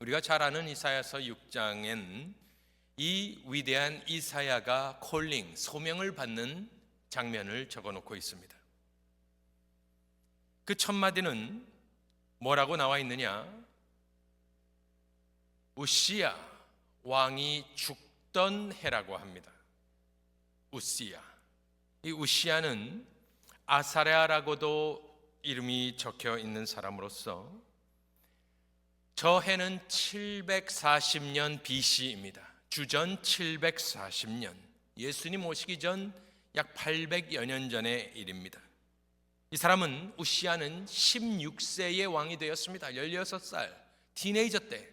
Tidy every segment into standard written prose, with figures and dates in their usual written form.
우리가 잘 아는 이사야서 6장엔 이 위대한 이사야가 소명을 받는 장면을 적어놓고 있습니다. 그 첫 마디는 뭐라고 나와 있느냐? 우시야 왕이 죽던 해라고 합니다. 우시야. 이 우시야는 아사랴라고도 이름이 적혀 있는 사람으로서 저 해는 740년 BC입니다. 주전 740년, 예수님 오시기 전 약 800여 년 전의 일입니다. 이 사람은, 우시야는 16세의 왕이 되었습니다. 16살 티네이저 때.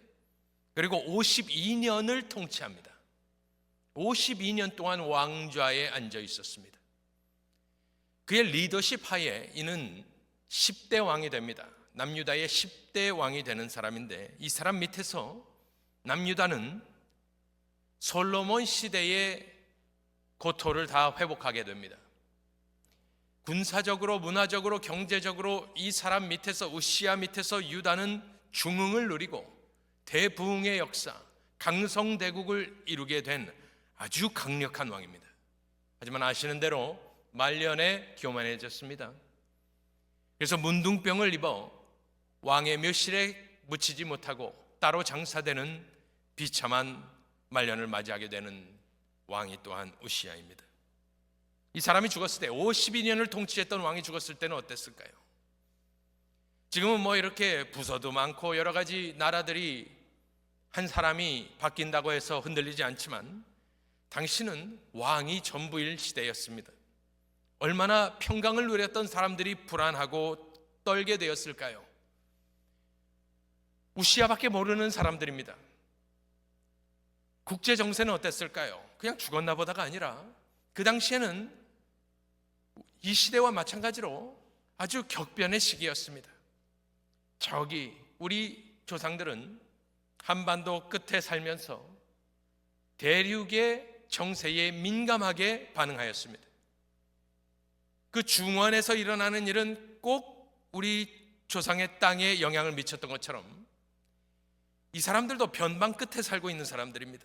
그리고 52년을 통치합니다. 52년 동안 왕좌에 앉아 있었습니다. 그의 리더십 하에 이는 10대 왕이 됩니다. 남유다의 10대 왕이 되는 사람인데, 이 사람 밑에서 남유다는 솔로몬 시대의 고토를 다 회복하게 됩니다. 군사적으로, 문화적으로, 경제적으로 이 사람 밑에서, 우시야 밑에서 유다는 중흥을 누리고 대부흥의 역사, 강성대국을 이루게 된 아주 강력한 왕입니다. 하지만 아시는 대로 말년에 교만해졌습니다. 그래서 문둥병을 입어 왕의 묘실에 묻히지 못하고 따로 장사되는 비참한 말년을 맞이하게 되는 왕이 또한 우시야입니다. 이 사람이 죽었을 때, 52년을 통치했던 왕이 죽었을 때는 어땠을까요? 지금은 뭐 이렇게 부서도 많고 여러 가지 나라들이 한 사람이 바뀐다고 해서 흔들리지 않지만, 당시는 왕이 전부일 시대였습니다. 얼마나 평강을 누렸던 사람들이 불안하고 떨게 되었을까요? 우시야밖에 모르는 사람들입니다. 국제 정세는 어땠을까요? 그냥 죽었나 보다가 아니라 그 당시에는 이 시대와 마찬가지로 아주 격변의 시기였습니다. 저기 우리 조상들은 한반도 끝에 살면서 대륙의 정세에 민감하게 반응하였습니다. 그 중원에서 일어나는 일은 꼭 우리 조상의 땅에 영향을 미쳤던 것처럼 이 사람들도 변방 끝에 살고 있는 사람들입니다.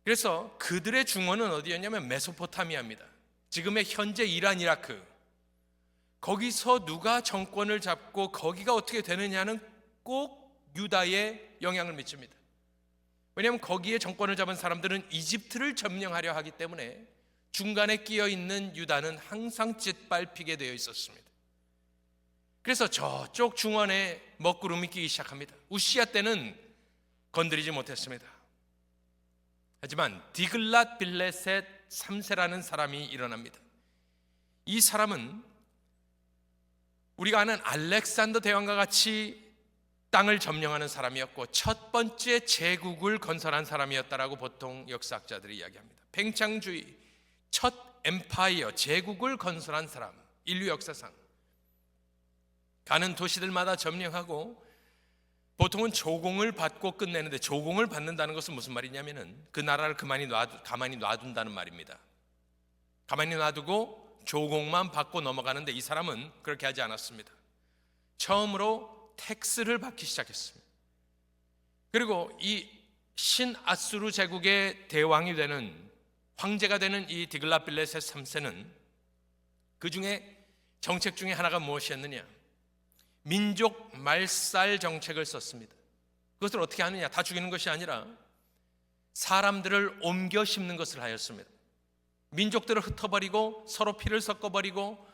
그래서 그들의 중원은 어디였냐면 메소포타미아입니다. 지금의 현재 이란, 이라크. 거기서 누가 정권을 잡고 거기가 어떻게 되느냐는 꼭 유다에 영향을 미칩니다. 왜냐하면 거기에 정권을 잡은 사람들은 이집트를 점령하려 하기 때문에 중간에 끼어 있는 유다는 항상 짓밟히게 되어 있었습니다. 그래서 저쪽 중원에 먹구름이 끼기 시작합니다. 우시야 때는 건드리지 못했습니다. 하지만 디글랏 빌레셋 3세라는 사람이 일어납니다. 이 사람은 우리가 아는 알렉산더 대왕과 같이 땅을 점령하는 사람이었고 첫 번째 제국을 건설한 사람이었다라고 보통 역사학자들이 이야기합니다. 팽창주의, 첫 엠파이어, 제국을 건설한 사람, 인류 역사상. 가는 도시들마다 점령하고 보통은 조공을 받고 끝내는데, 조공을 받는다는 것은 무슨 말이냐면은 그 나라를 가만히 놔둔다는 말입니다. 가만히 놔두고 조공만 받고 넘어가는데, 이 사람은 그렇게 하지 않았습니다. 처음으로 텍스를 받기 시작했습니다. 그리고 이 신아수르 제국의 대왕이 되는, 황제가 되는 이 디글랏빌레셋 3세는 그 중에 정책 중에 하나가 무엇이었느냐? 민족 말살 정책을 썼습니다. 그것을 어떻게 하느냐? 다 죽이는 것이 아니라 사람들을 옮겨 심는 것을 하였습니다. 민족들을 흩어버리고 서로 피를 섞어버리고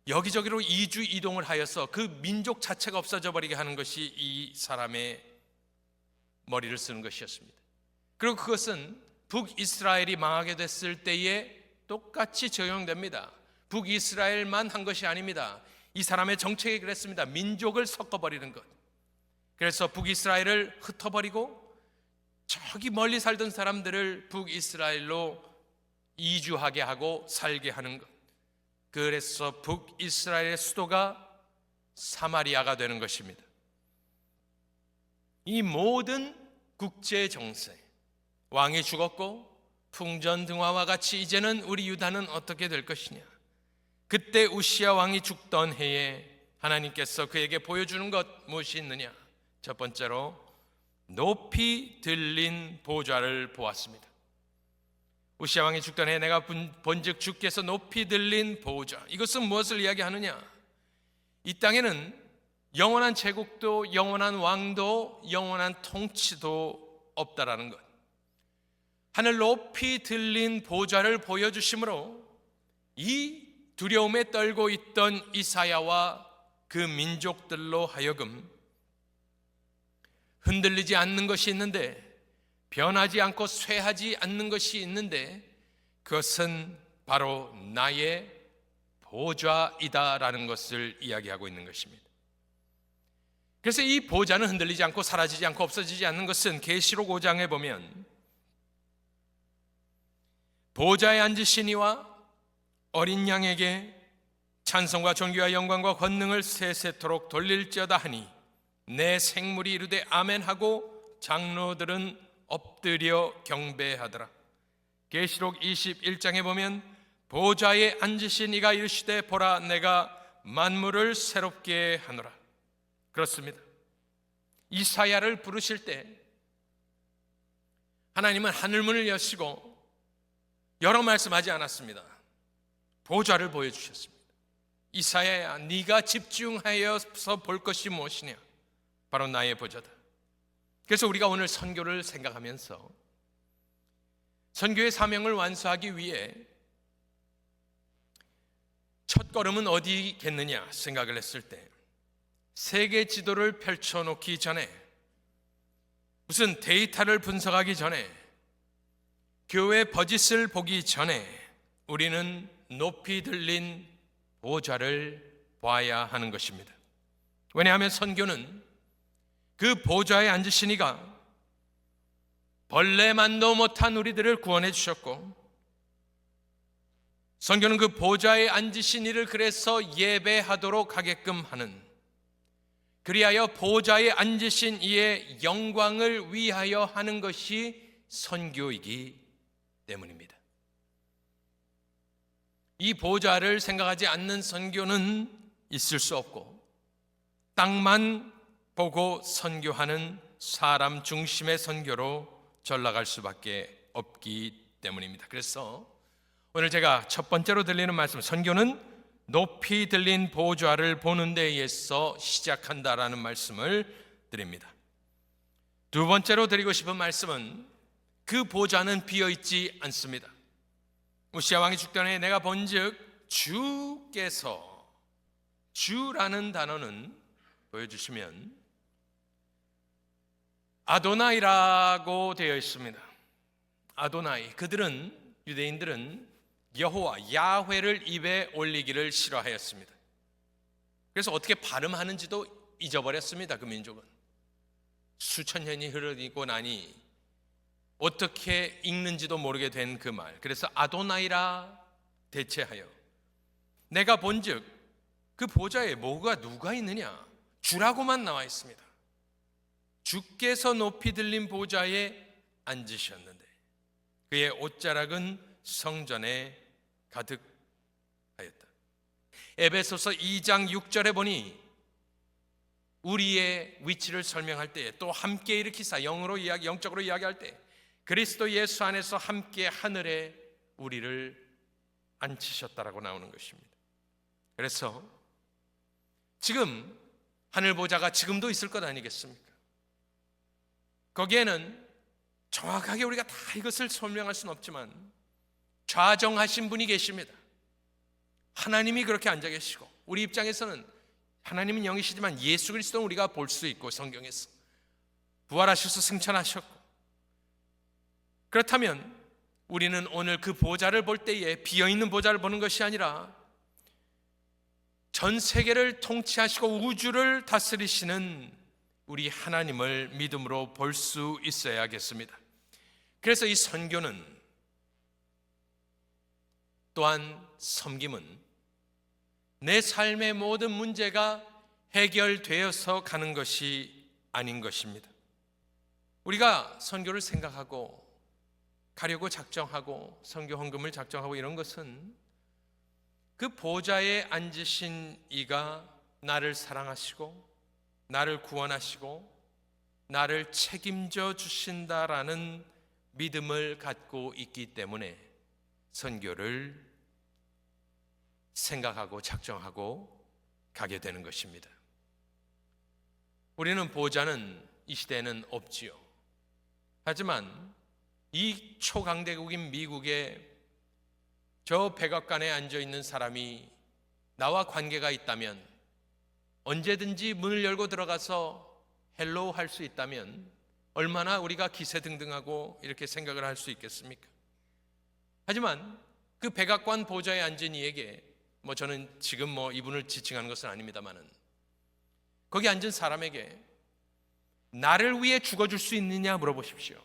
여기저기로 이주 이동을 하여서 그 민족 자체가 없어져 버리게 하는 것이 이 사람의 머리를 쓰는 것이었습니다. 그리고 그것은 북이스라엘이 망하게 됐을 때에 똑같이 적용됩니다. 북이스라엘만 한 것이 아닙니다. 이 사람의 정책이 그랬습니다. 민족을 섞어버리는 것. 그래서 북이스라엘을 흩어버리고 저기 멀리 살던 사람들을 북이스라엘로 이주하게 하고 살게 하는 것. 그래서 북이스라엘의 수도가 사마리아가 되는 것입니다. 이 모든 국제 정세, 왕이 죽었고 풍전등화와 같이 이제는 우리 유다는 어떻게 될 것이냐? 그때 우시야 왕이 죽던 해에 하나님께서 그에게 보여주는 것 무엇이 있느냐? 첫 번째로 높이 들린 보좌를 보았습니다. 우시야 왕이 죽던 해 내가 본즉 주께서 높이 들린 보좌, 이것은 무엇을 이야기하느냐? 이 땅에는 영원한 제국도 영원한 왕도 영원한 통치도 없다라는 것, 하늘 높이 들린 보좌를 보여주심으로 이 두려움에 떨고 있던 이사야와 그 민족들로 하여금 흔들리지 않는 것이 있는데, 변하지 않고 쇠하지 않는 것이 있는데, 그것은 바로 나의 보좌이다라는 것을 이야기하고 있는 것입니다. 그래서 이 보좌는 흔들리지 않고 사라지지 않고 없어지지 않는 것은 계시록 5장에 보면 보좌에 앉으신 이와 어린 양에게 찬송과 존귀와 영광과 권능을 세세토록 돌릴지어다 하니 내 생물이 이르되 아멘하고 장로들은 엎드려 경배하더라. 계시록 21장에 보면 보좌에 앉으신 이가 이르시되 보라 내가 만물을 새롭게 하노라. 그렇습니다. 이사야를 부르실 때 하나님은 하늘문을 여시고 여러 말씀하지 않았습니다. 보좌를 보여주셨습니다. 이사야야, 네가 집중하여서 볼 것이 무엇이냐? 바로 나의 보좌다. 그래서 우리가 오늘 선교를 생각하면서 선교의 사명을 완수하기 위해 첫 걸음은 어디겠느냐 생각을 했을 때, 세계 지도를 펼쳐놓기 전에, 무슨 데이터를 분석하기 전에, 교회 버짓을 보기 전에 우리는 높이 들린 보좌를 봐야 하는 것입니다. 왜냐하면 선교는 그 보좌에 앉으신 이가 벌레만도 못한 우리들을 구원해 주셨고, 선교는 그 보좌에 앉으신 이를 그래서 예배하도록 하게끔 하는, 그리하여 보좌에 앉으신 이의 영광을 위하여 하는 것이 선교이기 때문입니다. 이 보좌를 생각하지 않는 선교는 있을 수 없고, 땅만 보고 선교하는 사람 중심의 선교로 전락할 수밖에 없기 때문입니다. 그래서 오늘 제가 첫 번째로 들리는 말씀, 선교는 높이 들린 보좌를 보는 데에서 시작한다라는 말씀을 드립니다. 두 번째로 드리고 싶은 말씀은 그 보좌는 비어있지 않습니다. 우시야 왕이 죽던 해에 내가 본즉 주께서, 주라는 단어는 보여주시면 아도나이라고 되어 있습니다. 아도나이, 그들은, 유대인들은 여호와, 야훼를 입에 올리기를 싫어하였습니다. 그래서 어떻게 발음하는지도 잊어버렸습니다. 그 민족은 수천 년이 흐르고 나니 어떻게 읽는지도 모르게 된 그 말, 그래서 아도나이라 대체하여 내가 본즉 그 보좌에 뭐가 누가 있느냐, 주라고만 나와 있습니다. 주께서 높이 들린 보좌에 앉으셨는데 그의 옷자락은 성전에 가득하였다. 에베소서 2장 6절에 보니 우리의 위치를 설명할 때, 또 함께 일으키사 영적으로 이야기할 때 그리스도 예수 안에서 함께 하늘에 우리를 앉히셨다라고 나오는 것입니다. 그래서 지금 하늘 보좌가 지금도 있을 것 아니겠습니까? 거기에는 정확하게 우리가 다 이것을 설명할 수는 없지만 좌정하신 분이 계십니다. 하나님이 그렇게 앉아 계시고, 우리 입장에서는 하나님은 영이시지만 예수 그리스도는 우리가 볼 수 있고, 성경에서 부활하셔서 승천하셨고, 그렇다면 우리는 오늘 그 보좌를 볼 때에 비어있는 보좌를 보는 것이 아니라 전 세계를 통치하시고 우주를 다스리시는 우리 하나님을 믿음으로 볼 수 있어야겠습니다. 그래서 이 선교는, 또한 섬김은 내 삶의 모든 문제가 해결되어서 가는 것이 아닌 것입니다. 우리가 선교를 생각하고 가려고 작정하고 선교 헌금을 작정하고 이런 것은 그 보좌에 앉으신 이가 나를 사랑하시고 나를 구원하시고 나를 책임져 주신다라는 믿음을 갖고 있기 때문에 선교를 생각하고 작정하고 가게 되는 것입니다. 우리는 보호자는 이 시대에는 없지요. 하지만 이 초강대국인 미국에 저 백악관에 앉아 있는 사람이 나와 관계가 있다면, 언제든지 문을 열고 들어가서 헬로우 할 수 있다면 얼마나 우리가 기세등등하고 이렇게 생각을 할 수 있겠습니까? 하지만 그 백악관 보좌에 앉은 이에게, 저는 지금 이분을 지칭하는 것은 아닙니다만은, 거기 앉은 사람에게 나를 위해 죽어줄 수 있느냐 물어보십시오.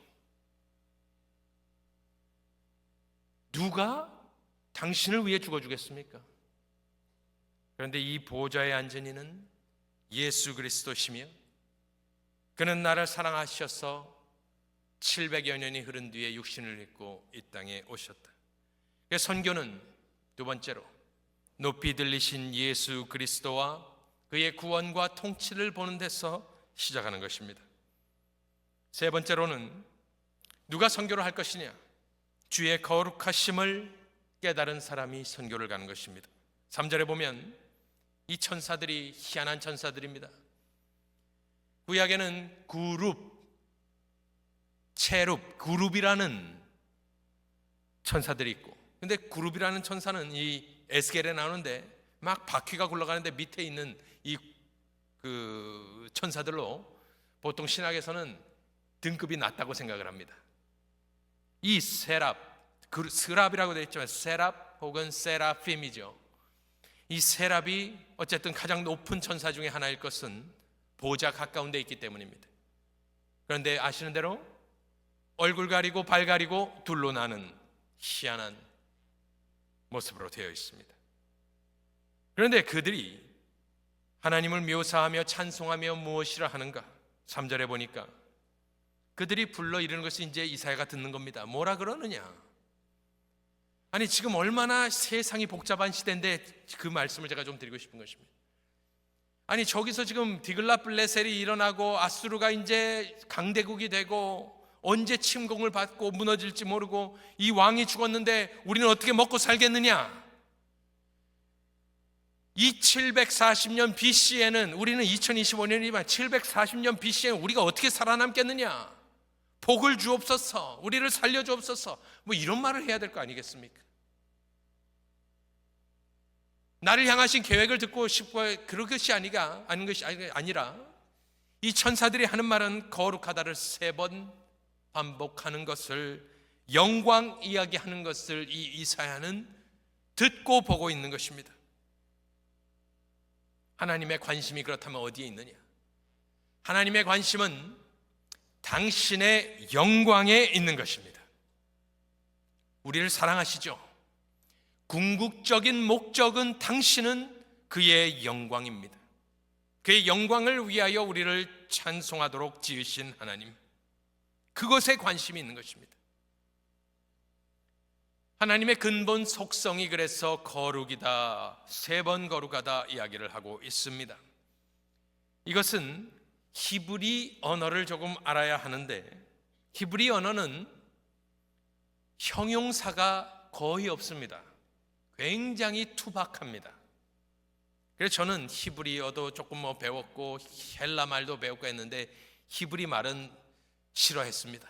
누가 당신을 위해 죽어주겠습니까? 그런데 이 보좌에 앉은 이는 예수 그리스도시며, 그는 나를 사랑하셔서 700여 년이 흐른 뒤에 육신을 입고 이 땅에 오셨다. 선교는 두 번째로 높이 들리신 예수 그리스도와 그의 구원과 통치를 보는 데서 시작하는 것입니다. 세 번째로는 누가 선교를 할 것이냐? 주의 거룩하심을 깨달은 사람이 선교를 가는 것입니다. 3절에 보면 이 천사들이 희한한 천사들입니다. 구약에는 체룹, 그룹이라는 천사들이 있고, 근데 그룹이라는 천사는 이 에스겔에 나오는데 막 바퀴가 굴러가는데 밑에 있는 이 천사들로 보통 신학에서는 등급이 낮다고 생각을 합니다. 이 스랍이라고 되어 있지만 세랍 혹은 세라핌이죠. 이 세랍이 어쨌든 가장 높은 천사 중에 하나일 것은 보좌 가까운 데 있기 때문입니다. 그런데 아시는 대로 얼굴 가리고 발 가리고 둘로 나는 희한한 모습으로 되어 있습니다. 그런데 그들이 하나님을 묘사하며 찬송하며 무엇이라 하는가? 3절에 보니까 그들이 불러 이르는 것이 이제 이사야가 듣는 겁니다. 뭐라 그러느냐? 아니, 지금 얼마나 세상이 복잡한 시대인데 그 말씀을 제가 좀 드리고 싶은 것입니다. 아니, 저기서 지금 디글라블레셀이 일어나고 아수르가 이제 강대국이 되고 언제 침공을 받고 무너질지 모르고 이 왕이 죽었는데 우리는 어떻게 먹고 살겠느냐? 이 740년 BC에는, 우리는 2025년이지만 740년 BC에는 우리가 어떻게 살아남겠느냐? 복을 주옵소서, 우리를 살려주옵소서, 이런 말을 해야 될 거 아니겠습니까? 나를 향하신 계획을 듣고 싶고 그런 것이 아니라 이 천사들이 하는 말은 거룩하다를 3번 반복하는 것을, 영광 이야기하는 것을 이 이사야는 듣고 보고 있는 것입니다. 하나님의 관심이 그렇다면 어디에 있느냐? 하나님의 관심은 당신의 영광에 있는 것입니다. 우리를 사랑하시죠? 궁극적인 목적은 당신은 그의 영광입니다. 그의 영광을 위하여 우리를 찬송하도록 지으신 하나님, 그것에 관심이 있는 것입니다. 하나님의 근본 속성이 그래서 거룩이다, 3번 거룩하다 이야기를 하고 있습니다. 이것은 히브리 언어를 조금 알아야 하는데, 히브리 언어는 형용사가 거의 없습니다. 굉장히 투박합니다. 그래서 저는 히브리어도 조금 배웠고 헬라 말도 배웠고 했는데 히브리 말은 싫어했습니다.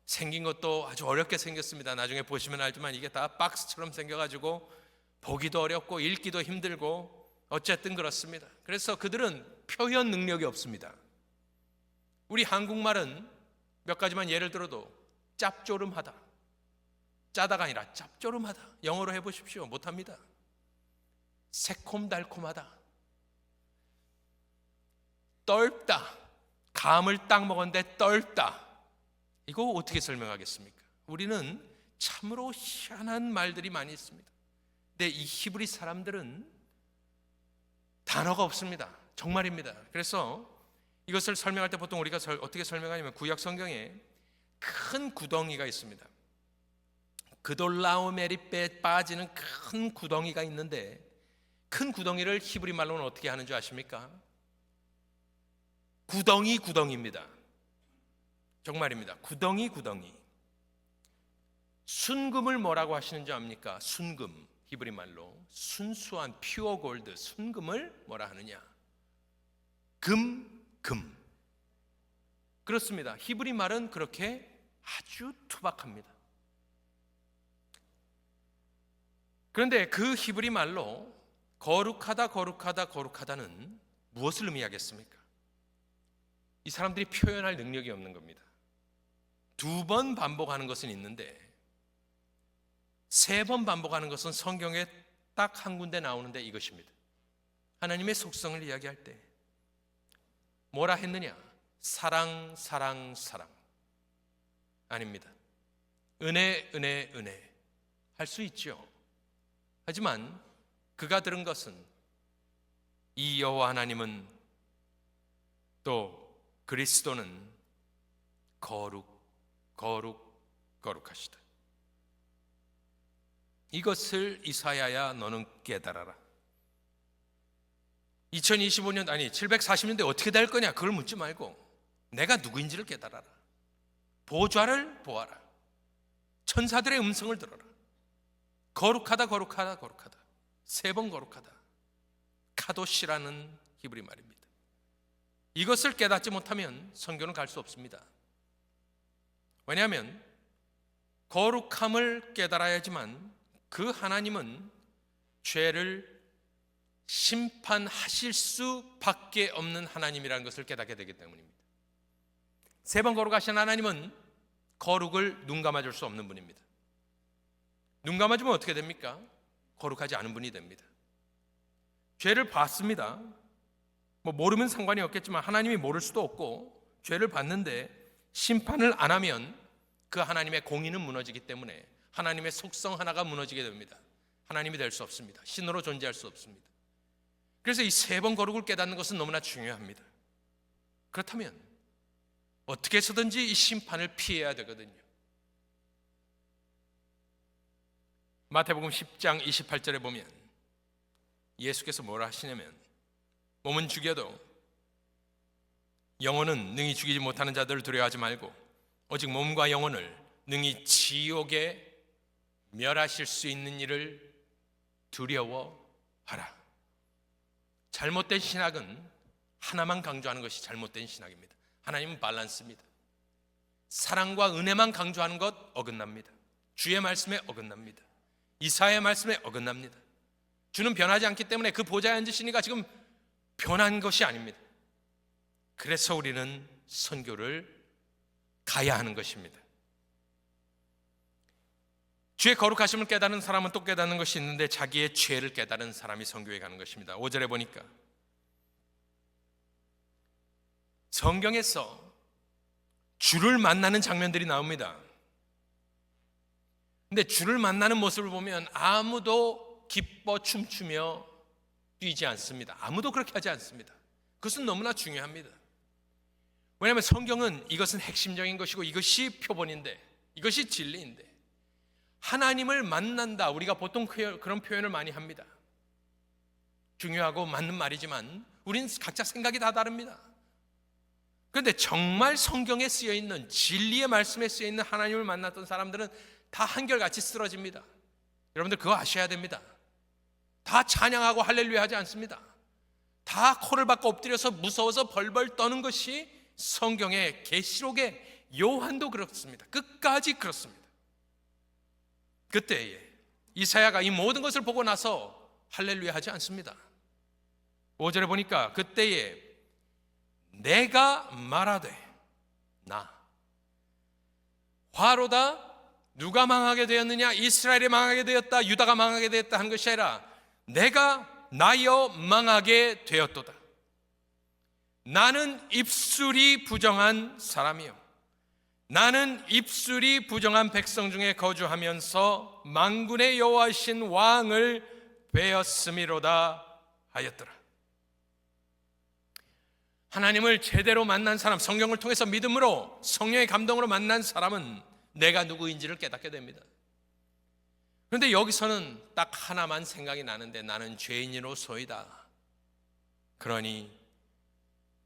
생긴 것도 아주 어렵게 생겼습니다. 나중에 보시면 알지만 이게 다 박스처럼 생겨가지고 보기도 어렵고 읽기도 힘들고 어쨌든 그렇습니다. 그래서 그들은 표현 능력이 없습니다. 우리 한국말은 몇 가지만 예를 들어도 짭조름하다, 짜다가 아니라 짭조름하다, 영어로 해보십시오. 못합니다. 새콤달콤하다, 떫다, 감을 딱 먹었는데 떫다, 이거 어떻게 설명하겠습니까? 우리는 참으로 희한한 말들이 많이 있습니다. 근데 이 히브리 사람들은 단어가 없습니다. 정말입니다. 그래서 이것을 설명할 때 보통 우리가 어떻게 설명하냐면, 구약 성경에 큰 구덩이가 있습니다. 그돌라오메리배에 빠지는 큰 구덩이가 있는데, 큰 구덩이를 히브리 말로는 어떻게 하는 줄 아십니까? 구덩이입니다. 정말입니다. 구덩이. 순금을 뭐라고 하시는지 압니까? 순금, 히브리 말로 순수한 퓨어 골드, 순금을 뭐라 하느냐? 금. 그렇습니다. 히브리 말은 그렇게 아주 투박합니다. 그런데 그 히브리 말로 거룩하다는 무엇을 의미하겠습니까? 이 사람들이 표현할 능력이 없는 겁니다. 2번 반복하는 것은 있는데 3번 반복하는 것은 성경에 딱 한 군데 나오는데 이것입니다. 하나님의 속성을 이야기할 때 뭐라 했느냐? 사랑. 아닙니다. 은혜 할 수 있죠. 하지만 그가 들은 것은 이 여호와 하나님은 또 그리스도는 거룩하시다. 이것을 이사야야 너는 깨달아라. 2025년 740년대 어떻게 될 거냐 그걸 묻지 말고 내가 누구인지를 깨달아라. 보좌를 보아라. 천사들의 음성을 들어라. 거룩하다. 3번 거룩하다. 카도시라는 히브리 말입니다. 이것을 깨닫지 못하면 선교는 갈 수 없습니다. 왜냐하면 거룩함을 깨달아야지만 그 하나님은 죄를 심판하실 수밖에 없는 하나님이라는 것을 깨닫게 되기 때문입니다. 3번 거룩하신 하나님은 거룩을 눈 감아줄 수 없는 분입니다. 눈 감아주면 어떻게 됩니까? 거룩하지 않은 분이 됩니다. 죄를 봤습니다. 모르면 상관이 없겠지만 하나님이 모를 수도 없고 죄를 봤는데 심판을 안 하면 그 하나님의 공의는 무너지기 때문에 하나님의 속성 하나가 무너지게 됩니다. 하나님이 될 수 없습니다. 신으로 존재할 수 없습니다. 그래서 이 3번 거룩을 깨닫는 것은 너무나 중요합니다. 그렇다면 어떻게 해서든지 이 심판을 피해야 되거든요. 마태복음 10장 28절에 보면 예수께서 뭐라 하시냐면 몸은 죽여도 영혼은 능히 죽이지 못하는 자들을 두려워하지 말고 오직 몸과 영혼을 능히 지옥에 멸하실 수 있는 일을 두려워하라. 잘못된 신학은 하나만 강조하는 것이 잘못된 신학입니다. 하나님은 밸런스입니다. 사랑과 은혜만 강조하는 것 어긋납니다. 주의 말씀에 어긋납니다. 이사야의 말씀에 어긋납니다. 주는 변하지 않기 때문에 그 보좌에 앉으시니까 지금 변한 것이 아닙니다. 그래서 우리는 선교를 가야 하는 것입니다. 주의 거룩하심을 깨닫는 사람은 또 깨닫는 것이 있는데 자기의 죄를 깨달은 사람이 선교에 가는 것입니다. 5절에 보니까 성경에서 주를 만나는 장면들이 나옵니다. 근데 주를 만나는 모습을 보면 아무도 기뻐 춤추며 뛰지 않습니다. 아무도 그렇게 하지 않습니다. 그것은 너무나 중요합니다. 왜냐하면 성경은 이것은 핵심적인 것이고 이것이 표본인데 이것이 진리인데 하나님을 만난다. 우리가 보통 그런 표현을 많이 합니다. 중요하고 맞는 말이지만 우리는 각자 생각이 다 다릅니다. 그런데 정말 성경에 쓰여있는 진리의 말씀에 쓰여있는 하나님을 만났던 사람들은 다 한결같이 쓰러집니다. 여러분들 그거 아셔야 됩니다. 다 찬양하고 할렐루야 하지 않습니다. 다 코를 박고 엎드려서 무서워서 벌벌 떠는 것이 성경의 계시록의 요한도 그렇습니다. 끝까지 그렇습니다. 그때에 이사야가 이 모든 것을 보고 나서 할렐루야 하지 않습니다. 5절에 보니까 그때에 내가 말하되 나 화로다. 누가 망하게 되었느냐? 이스라엘이 망하게 되었다. 유다가 망하게 되었다 한 것이 아니라 내가 나여 망하게 되었도다. 나는 입술이 부정한 사람이요 나는 입술이 부정한 백성 중에 거주하면서 만군의 여호와신 왕을 배었음이로다 하였더라. 하나님을 제대로 만난 사람, 성경을 통해서 믿음으로 성령의 감동으로 만난 사람은 내가 누구인지를 깨닫게 됩니다. 그런데 여기서는 딱 하나만 생각이 나는데 나는 죄인으로소이다. 그러니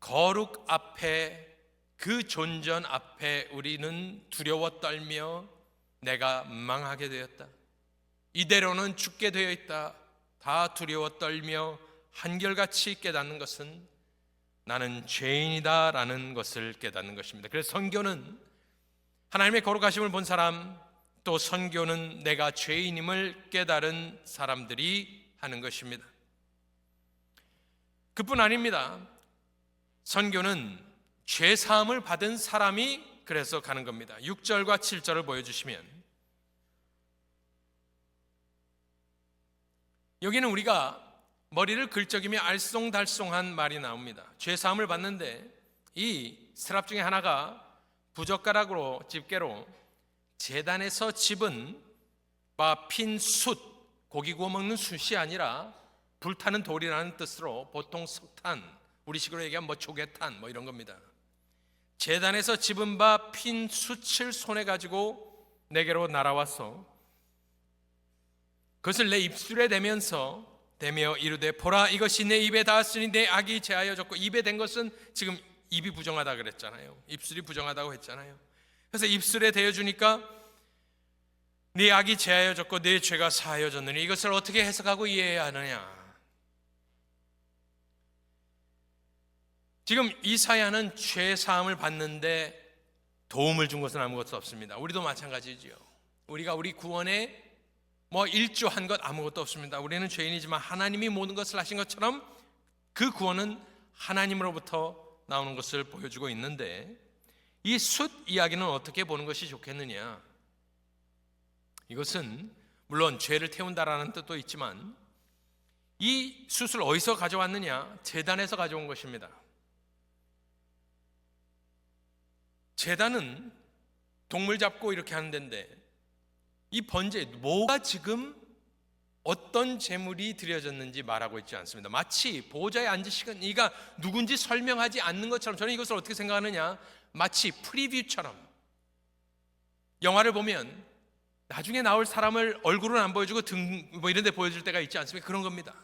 거룩 앞에, 그 존전 앞에 우리는 두려워 떨며 내가 망하게 되었다, 이대로는 죽게 되어 있다, 다 두려워 떨며 한결같이 깨닫는 것은 나는 죄인이다 라는 것을 깨닫는 것입니다. 그래서 선교는 하나님의 거룩하심을 본 사람, 또 선교는 내가 죄인임을 깨달은 사람들이 하는 것입니다. 그뿐 아닙니다. 선교는 죄사함을 받은 사람이 그래서 가는 겁니다. 6절과 7절을 보여주시면, 여기는 우리가 머리를 긁적이며 알쏭달쏭한 말이 나옵니다. 죄사함을 받는데 이 스랍 중에 하나가 부젓가락으로, 집게로 제단에서 집은 바 핀 숯, 고기 구워 먹는 숯이 아니라 불타는 돌이라는 뜻으로 보통 석탄, 우리식으로 얘기하면 조개탄 이런 겁니다. 제단에서 집은 바 핀 숯을 손에 가지고 내게로 날아와서 그것을 내 입술에 대며 이르되, 보라, 이것이 내 입에 닿았으니 내 악이 제하여졌고, 입에 댄 것은 지금 입이 부정하다 그랬잖아요. 입술이 부정하다고 했잖아요. 그래서 입술에 대어주니까 네 악이 제하여졌고 네 죄가 사하여졌느니 이것을 어떻게 해석하고 이해해야 하느냐. 지금 이사야는 죄 사함을 받는데 도움을 준 것은 아무것도 없습니다. 우리도 마찬가지지요. 우리가 우리 구원에 일조한 것 아무것도 없습니다. 우리는 죄인이지만 하나님이 모든 것을 하신 것처럼 그 구원은 하나님으로부터 나오는 것을 보여주고 있는데, 이 숫 이야기는 어떻게 보는 것이 좋겠느냐. 이것은 물론 죄를 태운다라는 뜻도 있지만 이 숫을 어디서 가져왔느냐? 제단에서 가져온 것입니다. 제단은 동물 잡고 이렇게 하는 데인데, 이 번제, 뭐가 지금 어떤 제물이 드려졌는지 말하고 있지 않습니다. 마치 보호자에 앉으시건 이가 누군지 설명하지 않는 것처럼, 저는 이것을 어떻게 생각하느냐, 마치 프리뷰처럼, 영화를 보면 나중에 나올 사람을 얼굴은 안 보여주고 등 이런 데 보여줄 때가 있지 않습니까? 그런 겁니다.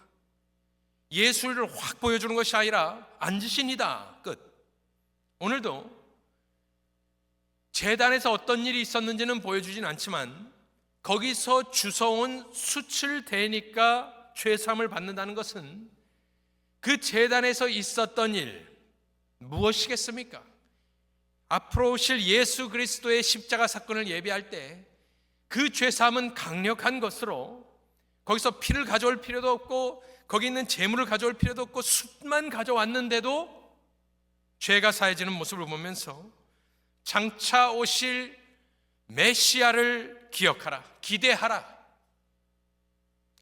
예수를 확 보여주는 것이 아니라 앉으신이다, 끝. 오늘도 제단에서 어떤 일이 있었는지는 보여주진 않지만 거기서 주워온 숯을 대니까 죄사함을 받는다는 것은 그 제단에서 있었던 일 무엇이겠습니까? 앞으로 오실 예수 그리스도의 십자가 사건을 예비할 때 그 죄사함은 강력한 것으로, 거기서 피를 가져올 필요도 없고 거기 있는 재물을 가져올 필요도 없고 숯만 가져왔는데도 죄가 사해지는 모습을 보면서 장차 오실 메시아를 기억하라, 기대하라.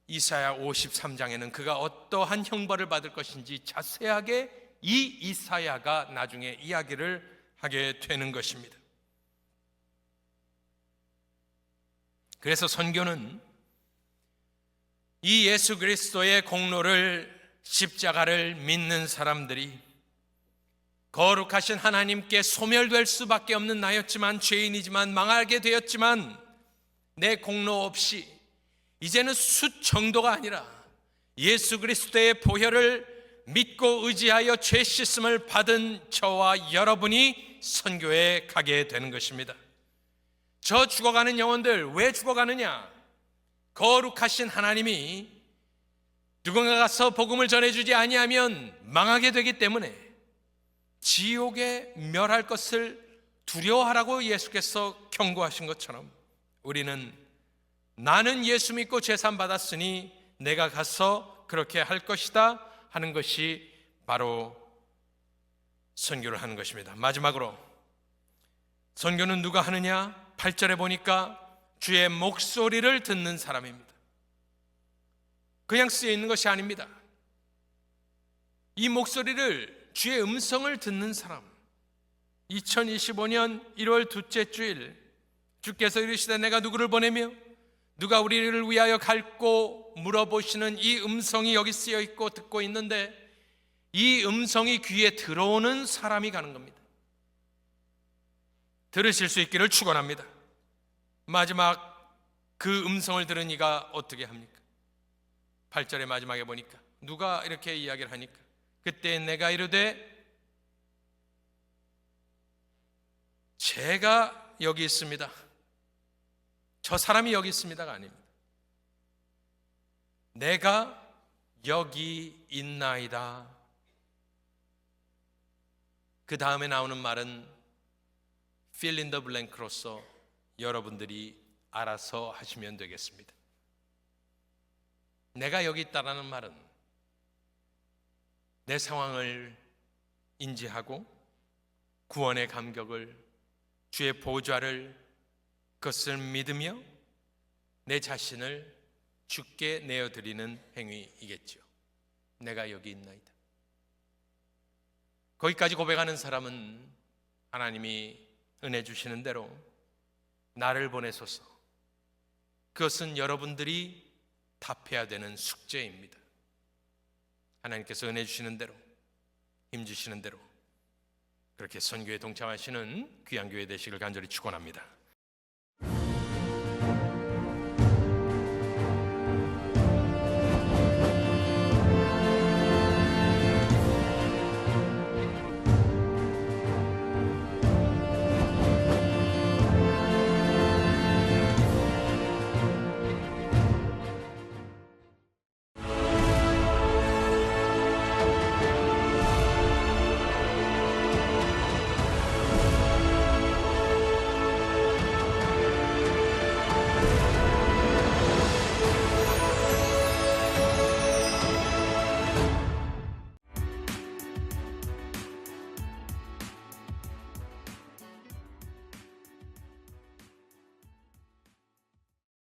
이사야 53장에는 그가 어떠한 형벌을 받을 것인지 자세하게 이 이사야가 나중에 이야기를 하게 되는 것입니다. 그래서 선교는 이 예수 그리스도의 공로를, 십자가를 믿는 사람들이 거룩하신 하나님께 소멸될 수밖에 없는 나였지만, 죄인이지만, 망하게 되었지만 내 공로 없이 이제는 숫 정도가 아니라 예수 그리스도의 보혈을 믿고 의지하여 죄 씻음을 받은 저와 여러분이 선교에 가게 되는 것입니다. 저 죽어가는 영혼들 왜 죽어가느냐? 거룩하신 하나님이 누군가 가서 복음을 전해주지 아니하면 망하게 되기 때문에 지옥에 멸할 것을 두려워하라고 예수께서 경고하신 것처럼, 우리는 나는 예수 믿고 죄산 받았으니 내가 가서 그렇게 할 것이다 하는 것이 바로 선교를 하는 것입니다. 마지막으로 선교는 누가 하느냐? 8절에 보니까 주의 목소리를 듣는 사람입니다. 그냥 쓰여 있는 것이 아닙니다. 이 목소리를, 주의 음성을 듣는 사람, 2025년 1월 둘째 주일 주께서 이르시되 내가 누구를 보내며 누가 우리를 위하여 갈고 물어보시는 이 음성이 여기 쓰여 있고 듣고 있는데, 이 음성이 귀에 들어오는 사람이 가는 겁니다. 들으실 수 있기를 축원합니다. 마지막 그 음성을 들은 이가 어떻게 합니까? 8절의 마지막에 보니까 누가 이렇게 이야기를 하니까, 그때 내가 이르되 제가 여기 있습니다, 저 사람이 여기 있습니다가 아닙니다. 내가 여기 있나이다. 그 다음에 나오는 말은 fill in the blank로서 여러분들이 알아서 하시면 되겠습니다. 내가 여기 있다라는 말은 내 상황을 인지하고 구원의 감격을, 주의 보좌를, 그것을 믿으며 내 자신을 주께 내어드리는 행위이겠죠. 내가 여기 있나이다. 거기까지 고백하는 사람은 하나님이 은혜 주시는 대로 나를 보내소서, 그것은 여러분들이 답해야 되는 숙제입니다. 하나님께서 은혜 주시는 대로, 힘 주시는 대로 그렇게 선교에 동참하시는 귀한 교회 되시길 간절히 축원합니다.